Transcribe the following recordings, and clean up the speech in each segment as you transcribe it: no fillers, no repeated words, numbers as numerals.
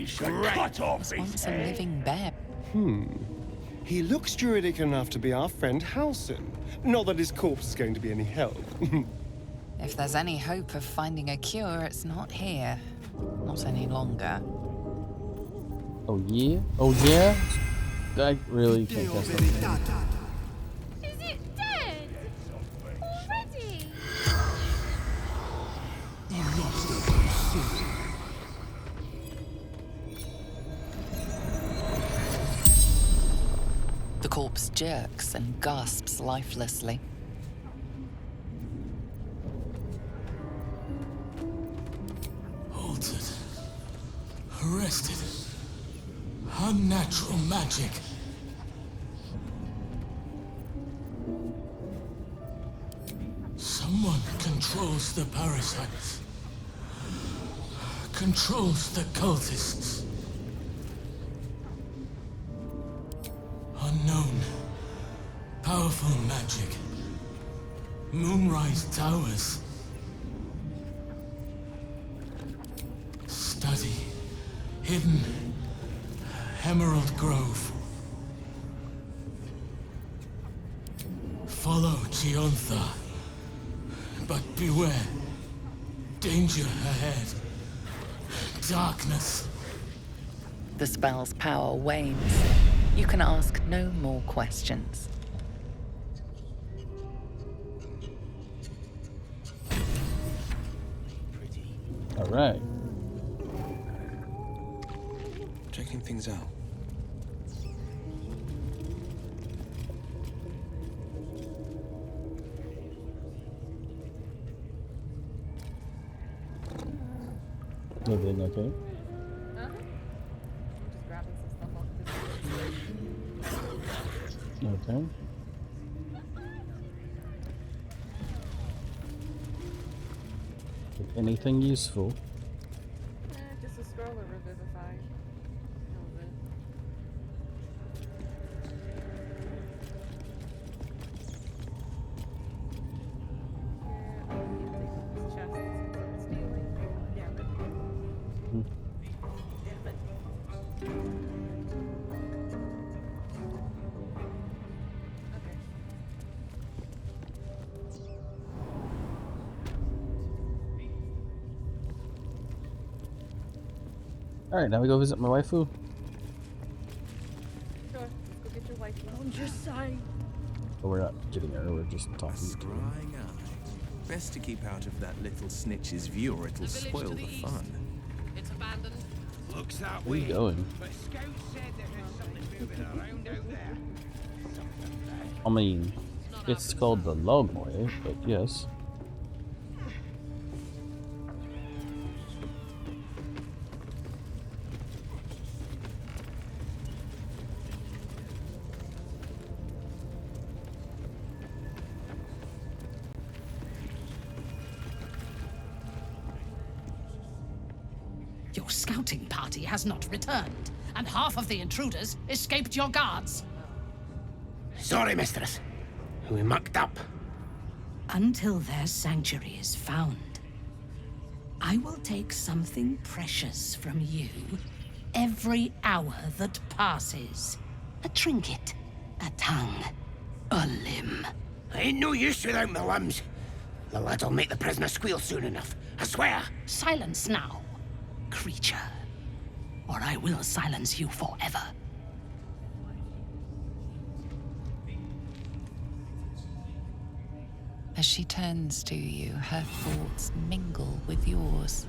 We should cut off his Once a head. living bear. He looks druidic enough to be our friend Halsin. Not that his corpse is going to be any help. If there's any hope of finding a cure, it's not here. Not any longer. Oh yeah? Oh yeah? I really think that's something. Is it dead? Already? The corpse jerks and gasps lifelessly. Altered. Arrested. Unnatural magic. Someone controls the parasites. Controls the cultists. Unknown. Powerful magic. Moonrise towers. Study. Hidden. Emerald Grove. Follow Giontha. But beware. Danger ahead. Darkness. The spell's power wanes. You can ask no more questions. All right. Checking things out. Everything okay? Huh? I'm just grabbing some stuff off this. Okay. Anything useful? Just a scroll of Revivify. That was it. Yeah, oh, you can take this chest. Stealing. Yeah, but... Damn it. Okay. All right, now we go visit my waifu. Sure. Let's go get your wife. I'm just saying. But we're not getting her. We're just talking to her. Scrying eye. Best to keep out of that little snitch's view, or it'll spoil the fun. It's abandoned. Looks that Where are way. you going? But Scout said there was something moving around out there. I mean, it's called the long way, but yes. Your scouting party has not returned, and half of the intruders escaped your guards. Sorry, mistress. We mucked up. Until their sanctuary is found, I will take something precious from you every hour that passes. A trinket, a tongue, a limb. I ain't no use without my limbs. The lad'll make the prisoner squeal soon enough. I swear. Silence now, creature, or I will silence you forever. As she turns to you, her thoughts mingle with yours.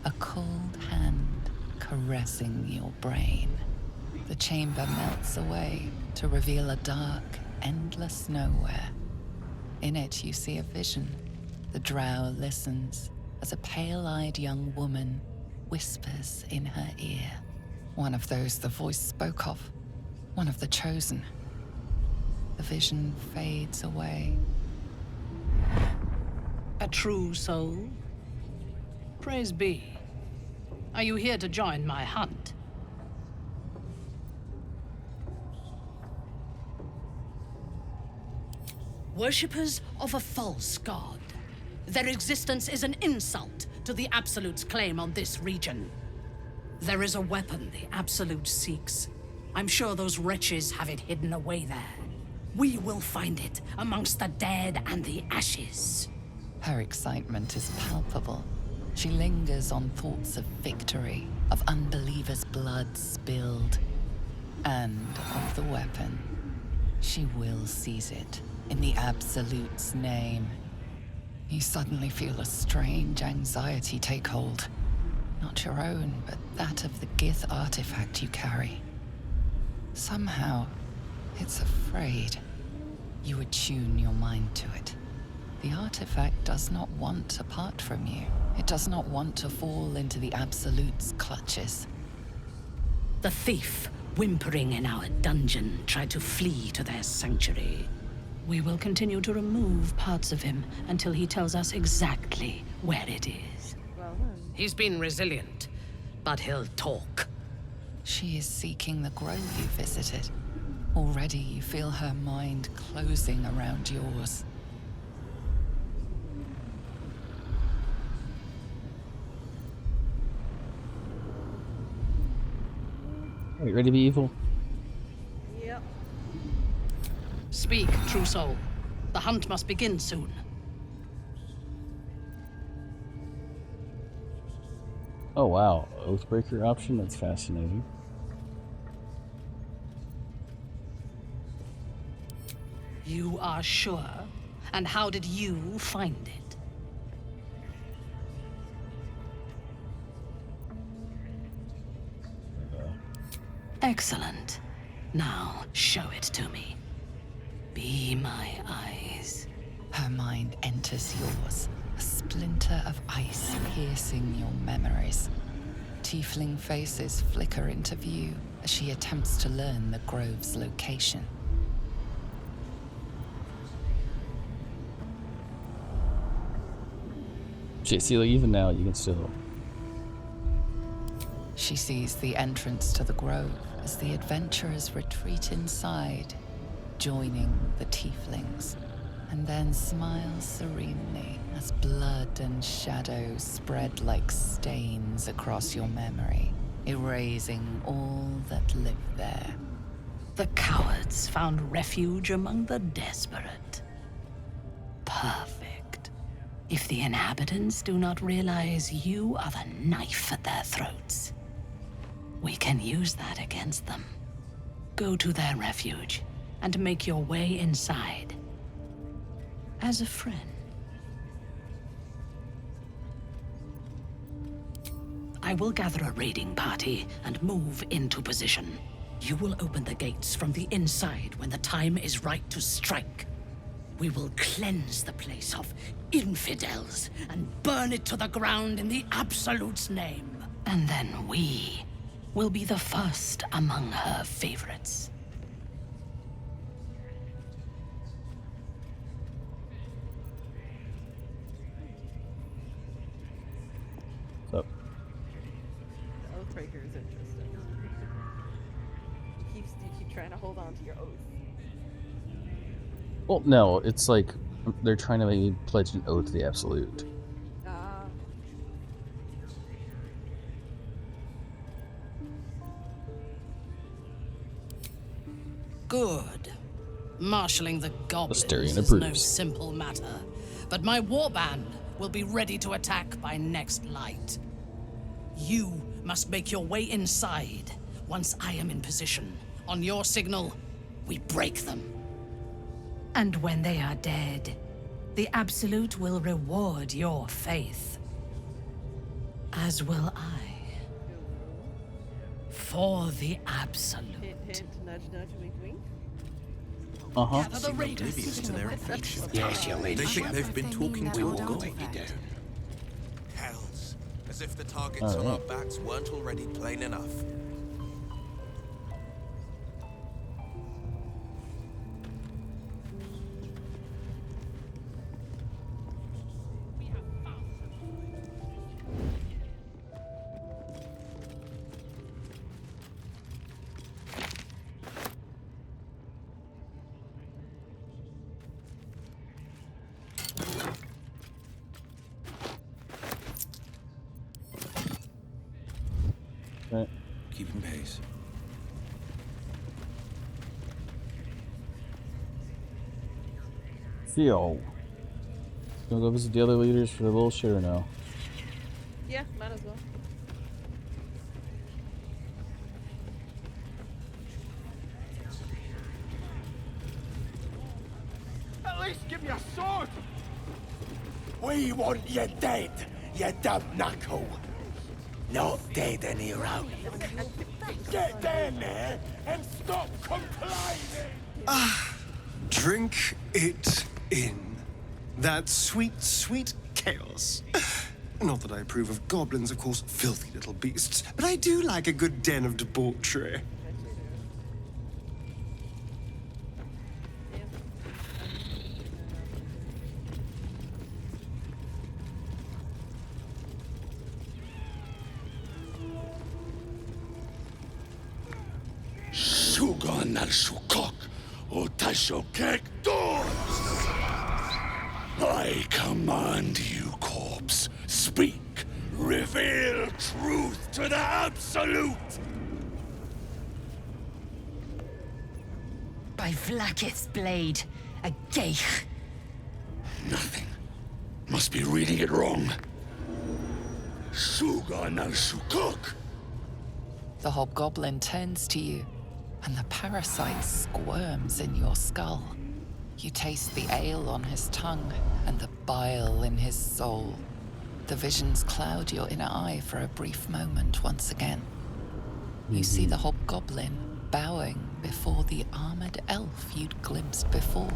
A cold hand caressing your brain. The chamber melts away to reveal a dark, endless nowhere. In it, you see a vision. The drow listens as a pale-eyed young woman whispers in her ear. One of those the voice spoke of. One of the chosen. The vision fades away. A true soul? Praise be. Are you here to join my hunt? Worshippers of a false god. Their existence is an insult to the Absolute's claim on this region. There is a weapon the Absolute seeks. I'm sure those wretches have it hidden away there. We will find it amongst the dead and the ashes. Her excitement is palpable. She lingers on thoughts of victory, of unbelievers' blood spilled, and of the weapon. She will seize it, in the Absolute's name. You suddenly feel a strange anxiety take hold. Not your own, but that of the Gith artifact you carry. Somehow, it's afraid. You attune your mind to it. The artifact does not want to part from you. It does not want to fall into the Absolute's clutches. The thief, whimpering in our dungeon, tried to flee to their sanctuary. We will continue to remove parts of him until he tells us exactly where it is. Well then. He's been resilient, but he'll talk. She is seeking the grove you visited. Already you feel her mind closing around yours. Are you ready to be evil? Yep. Speak, true soul. The hunt must begin soon. Oh wow, Oathbreaker option? That's fascinating. You are sure? And how did you find it? Excellent. Now, show it to me. Be my eyes. Her mind enters yours, a splinter of ice piercing your memories. Tiefling faces flicker into view as she attempts to learn the grove's location. Shit, see, like, even now you can still. She sees the entrance to the grove as the adventurers retreat inside, joining the tieflings, and then smiles serenely as blood and shadows spread like stains across your memory, erasing all that lived there. The cowards found refuge among the desperate. Perfect. If the inhabitants do not realize you are the knife at their throats, we can use that against them. Go to their refuge and make your way inside. As a friend. I will gather a raiding party and move into position. You will open the gates from the inside when the time is right to strike. We will cleanse the place of infidels and burn it to the ground in the Absolute's name. And then we will be the first among her favorites. So, The Oathbreaker is interesting. You keep trying to hold on to your oath. well, no, it's like they're trying to make me pledge an oath to the Absolute. Good. Marshalling the goblins Asterion is no approves. simple matter, but my warband will be ready to attack by next light. You must make your way inside once I am in position. On your signal, we break them. And when they are dead, the Absolute will reward your faith. As will I. For the Absolute. Hint, hint, nudge, nudge, wink, wink. Uh-huh. Gather the raiders. Oblivious to their affliction. Yes, your They ladyship. think they've been talking We to will a god. take you down. Hells. As if the targets on our backs weren't already plain enough. Right. Keeping pace. Theo. Gonna go visit the other leaders for a little shit or no? Yeah, might as well. At least give me a sword! We want you dead, you dumb knuckle. Not dead and hero. Get down there and stop complaining! Drink it in. That sweet, sweet chaos. Not that I approve of goblins, of course, filthy little beasts, but I do like a good den of debauchery. Shugan al Shukok, Utashokek Durge! I command you, corpse. Speak. Reveal truth to the absolute. By Vlaakith's blade, a geich. Nothing. Must be reading it wrong. Shugan al Shukok. The hobgoblin turns to you, and the parasite squirms in your skull. You taste the ale on his tongue and the bile in his soul. The visions cloud your inner eye for a brief moment once again. You see the hobgoblin bowing before the armored elf you'd glimpsed before.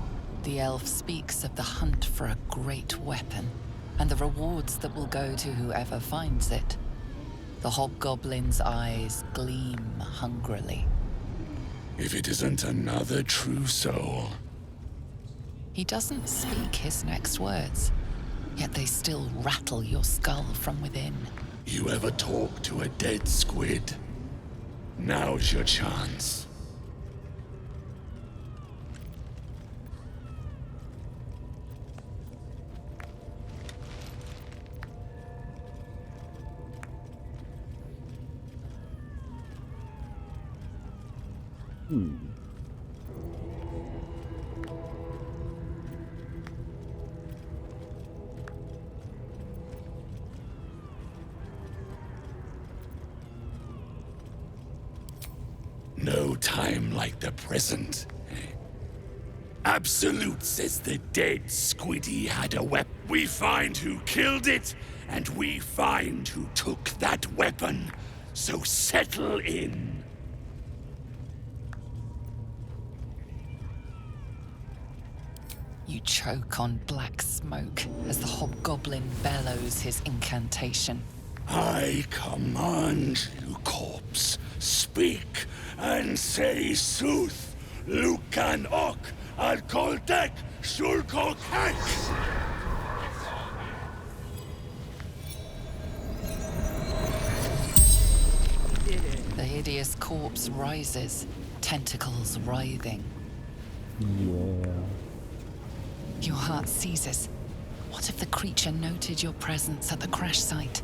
The elf speaks of the hunt for a great weapon and the rewards that will go to whoever finds it. The hobgoblin's eyes gleam hungrily. If it isn't another true soul. He doesn't speak his next words, yet they still rattle your skull from within. You ever talk to a dead squid? Now's your chance. No time like the present. Absolute says the dead squiddy had a weapon. We find who killed it, and we find who took that weapon. So settle in. You choke on black smoke as the hobgoblin bellows his incantation. I command you, corpse. Speak and say sooth. Lucan ok al koldek shulkok hek. The hideous corpse rises, tentacles writhing. Yeah. Your heart seizes. What if the creature noted your presence at the crash site?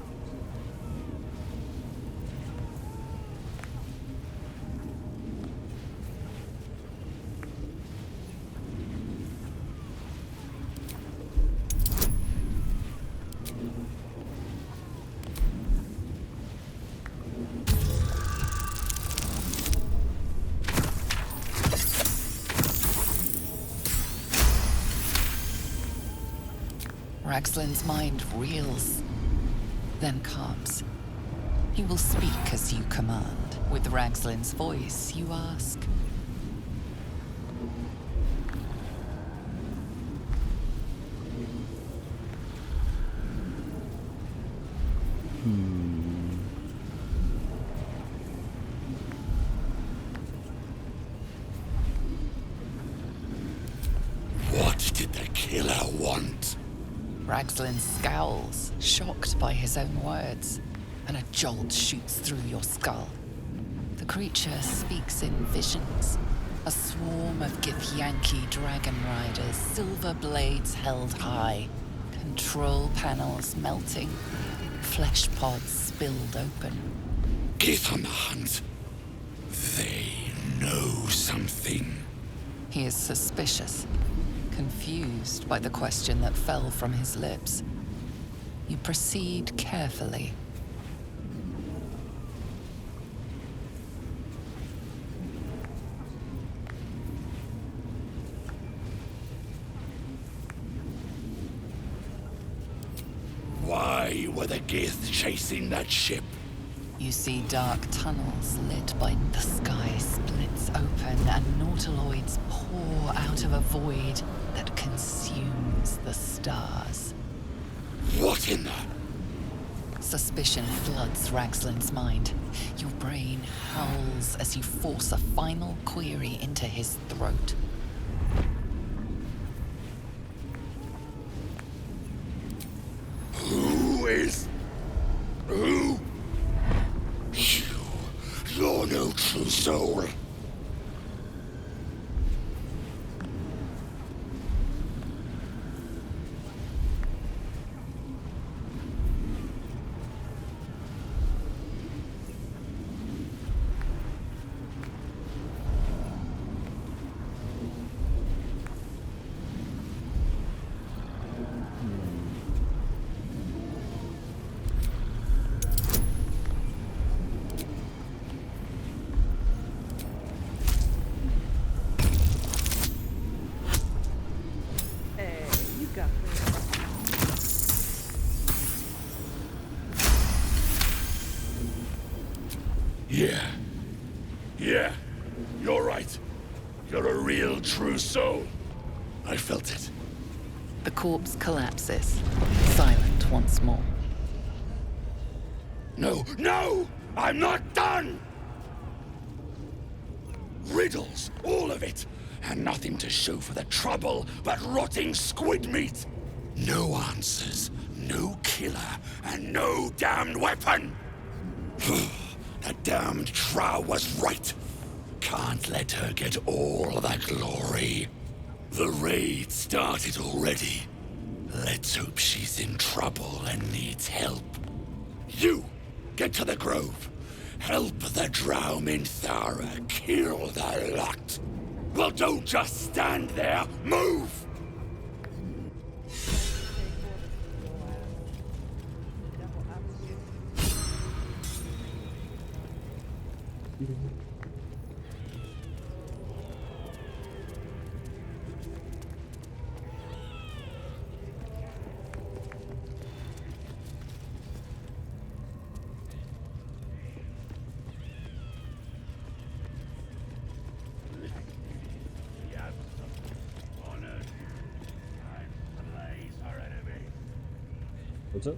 Ragslin's mind reels, then calms. He will speak as you command. With Ragslin's voice, you ask. What did the killer want? Ragslin scowls, shocked by his own words, and a jolt shoots through your skull. The creature speaks in visions. A swarm of Githyanki dragon riders, silver blades held high, control panels melting, flesh pods spilled open. Gith on the hunt. They know something. He is suspicious, confused by the question that fell from his lips. You proceed carefully. Why were the Gith chasing that ship? You see dark tunnels lit by the sky splits open and nautiloids pour out of a void that consumes the stars. What in the... Suspicion floods Ragslin's mind. Your brain howls as you force a final query into his throat. Who is... Who? You're no true soul. Hey, you got this. Yeah, you're right. You're a real true soul. I felt it. The corpse collapses, silent once more. No! I'm not done! Riddles, all of it, and nothing to show for the trouble but rotting squid meat. No answers, no killer, and no damned weapon. That damned Trow was right. Can't let her get all the glory. The raid started already. Let's hope she's in trouble and needs help. You, get to the grove. Help the Drow Minthara kill the lot. Well, don't just stand there. Move! What's up?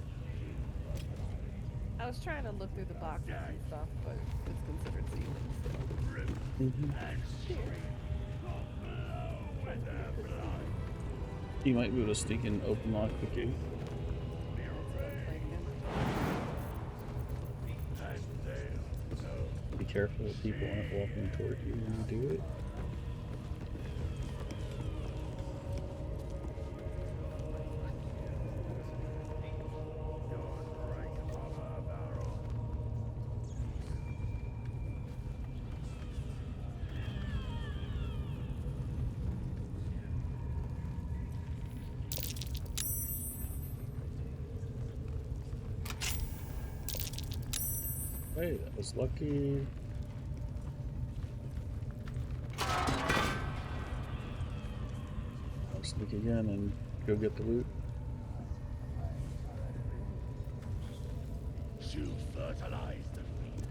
I was trying to look through the boxes and stuff, but it's considered sealing still. You might be able to sneak in open lock the gate. Be careful that people aren't walking toward you when you do it. Hey, that was lucky. I'll sneak again and go get the loot. You fertilize the field.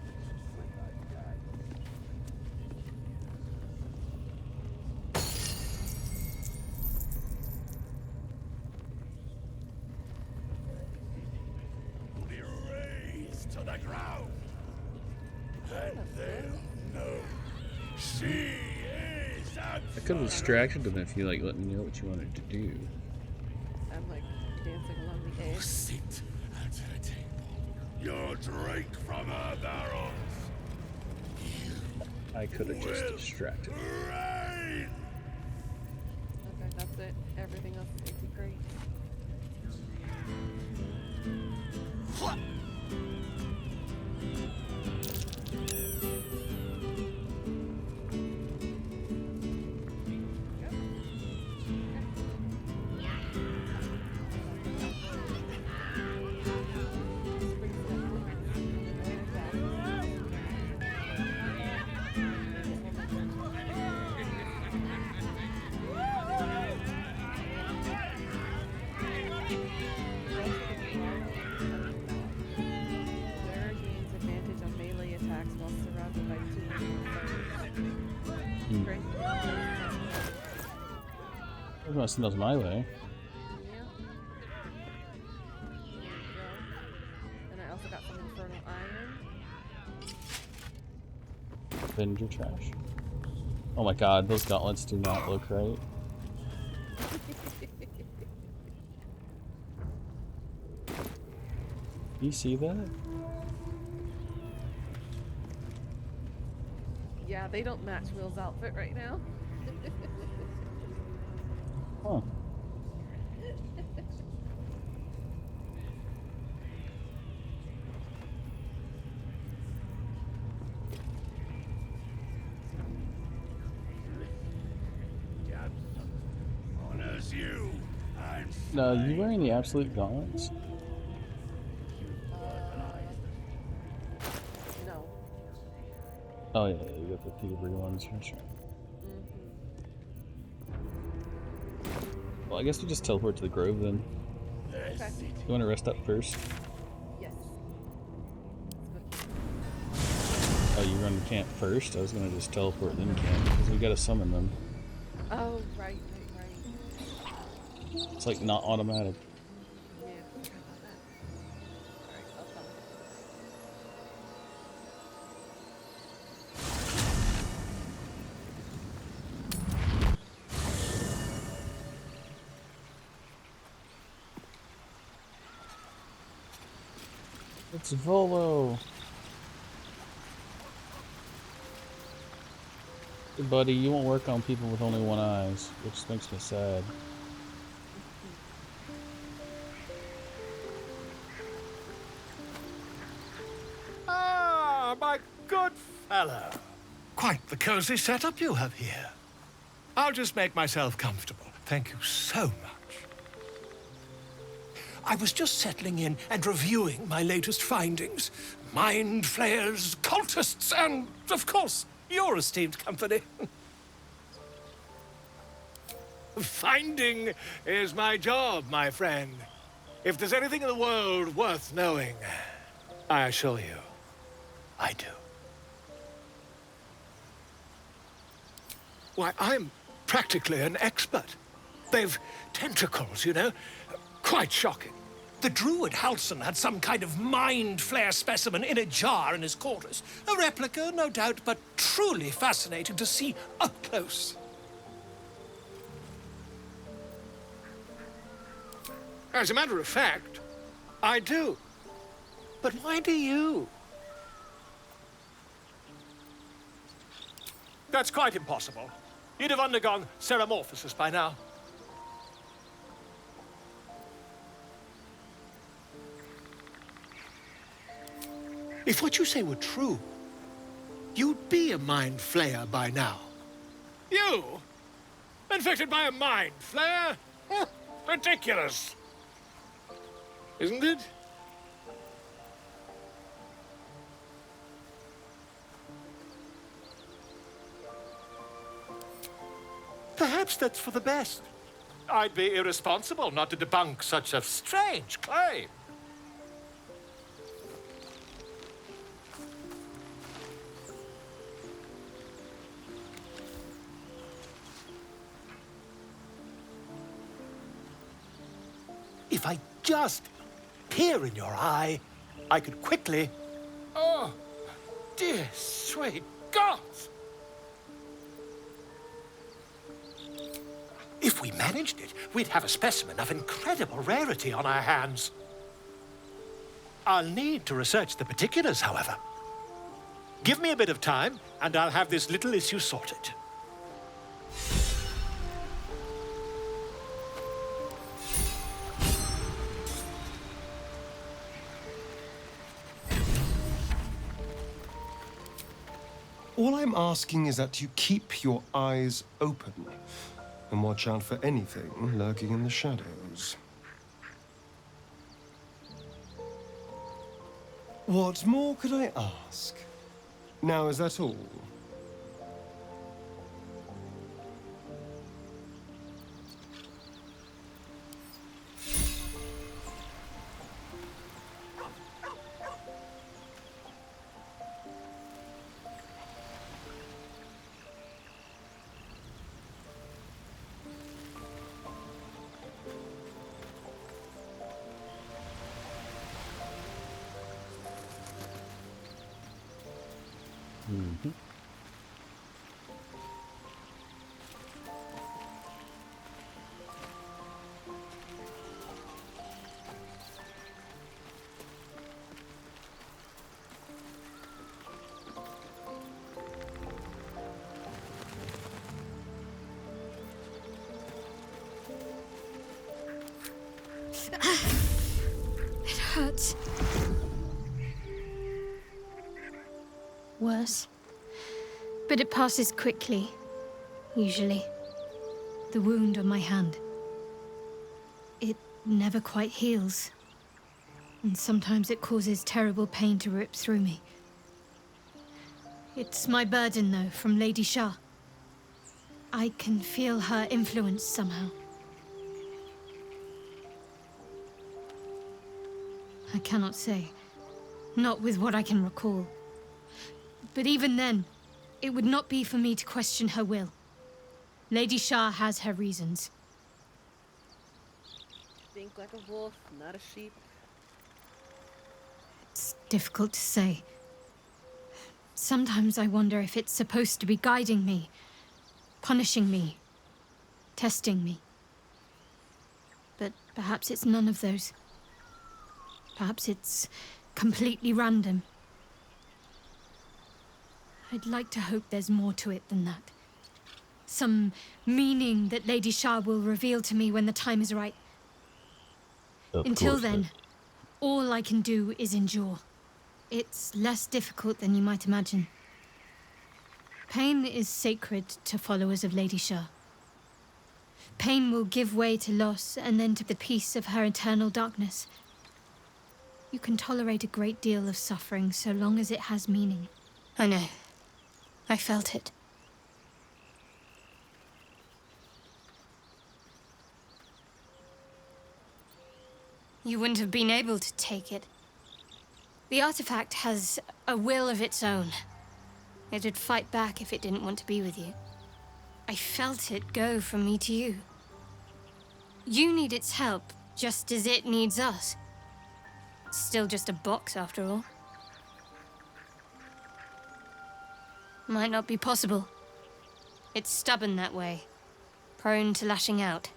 Be razed to the ground. And they'll know she is I could have distracted them if you like let me know what you wanted to do. I'm like dancing along the edge. sit at her table. You drink from her barrels. I could have just distracted. Reign! Okay, that's it. Everything else is 80 great. deposit like 2 Hmm. Great. I was gonna send those my way. Yeah. There you go. And I also got some infernal iron. Avenger trash. Oh my god, those gauntlets do not look right. You see that? Yeah, they don't match Will's outfit right now. Huh. Honors you. I'm No, you wearing the absolute gauntlets? No. Oh yeah, you got the thievery ones for sure. Well, I guess we just teleport to the grove then. Okay. You want to rest up first? Yes. Oh, you run camp first? I was gonna just teleport then camp because we gotta summon them. Oh, right. It's like not automatic. Yeah, forgot about that. Alright, I'll come. It's Volo. Hey buddy, you won't work on people with only one eye, which makes me sad. Ah, my good fellow. Quite the cozy setup you have here. I'll just make myself comfortable. Thank you so much. I was just settling in and reviewing my latest findings. Mind flayers, cultists, and, of course, your esteemed company. Finding is my job, my friend. If there's anything in the world worth knowing, I assure you, I do. Why, I'm practically an expert. They've tentacles, you know? Quite shocking. The druid Halson had some kind of mind flare specimen in a jar in his quarters. A replica, no doubt, but truly fascinating to see up close. As a matter of fact, I do. But why do you? That's quite impossible. You'd have undergone ceramorphosis by now. If what you say were true, you'd be a mind flayer by now. You? Infected by a mind flayer? Ridiculous. Isn't it? Perhaps that's for the best. I'd be irresponsible not to debunk such a strange claim. If I just peer in your eye, I could quickly... Oh, dear sweet gods! If we managed it, we'd have a specimen of incredible rarity on our hands. I'll need to research the particulars, however. Give me a bit of time, and I'll have this little issue sorted. All I'm asking is that you keep your eyes open and watch out for anything lurking in the shadows. What more could I ask? Now, is that all? Mm-hmm. It hurts. Worse. But it passes quickly, usually. The wound on my hand. It never quite heals. And sometimes it causes terrible pain to rip through me. It's my burden, though, from Lady Shah. I can feel her influence somehow. I cannot say. Not with what I can recall. But even then, it would not be for me to question her will. Lady Shah has her reasons. Think like a wolf, not a sheep. It's difficult to say. Sometimes I wonder if it's supposed to be guiding me, punishing me, testing me. But perhaps it's none of those. Perhaps it's completely random. I'd like to hope there's more to it than that. Some meaning that Lady Shah will reveal to me when the time is right. Until then, all I can do is endure. It's less difficult than you might imagine. Pain is sacred to followers of Lady Shah. Pain will give way to loss and then to the peace of her eternal darkness. You can tolerate a great deal of suffering so long as it has meaning. I know. I felt it. You wouldn't have been able to take it. The artifact has a will of its own. It'd fight back if it didn't want to be with you. I felt it go from me to you. You need its help, just as it needs us. It's still just a box, after all. Might not be possible. It's stubborn that way, prone to lashing out.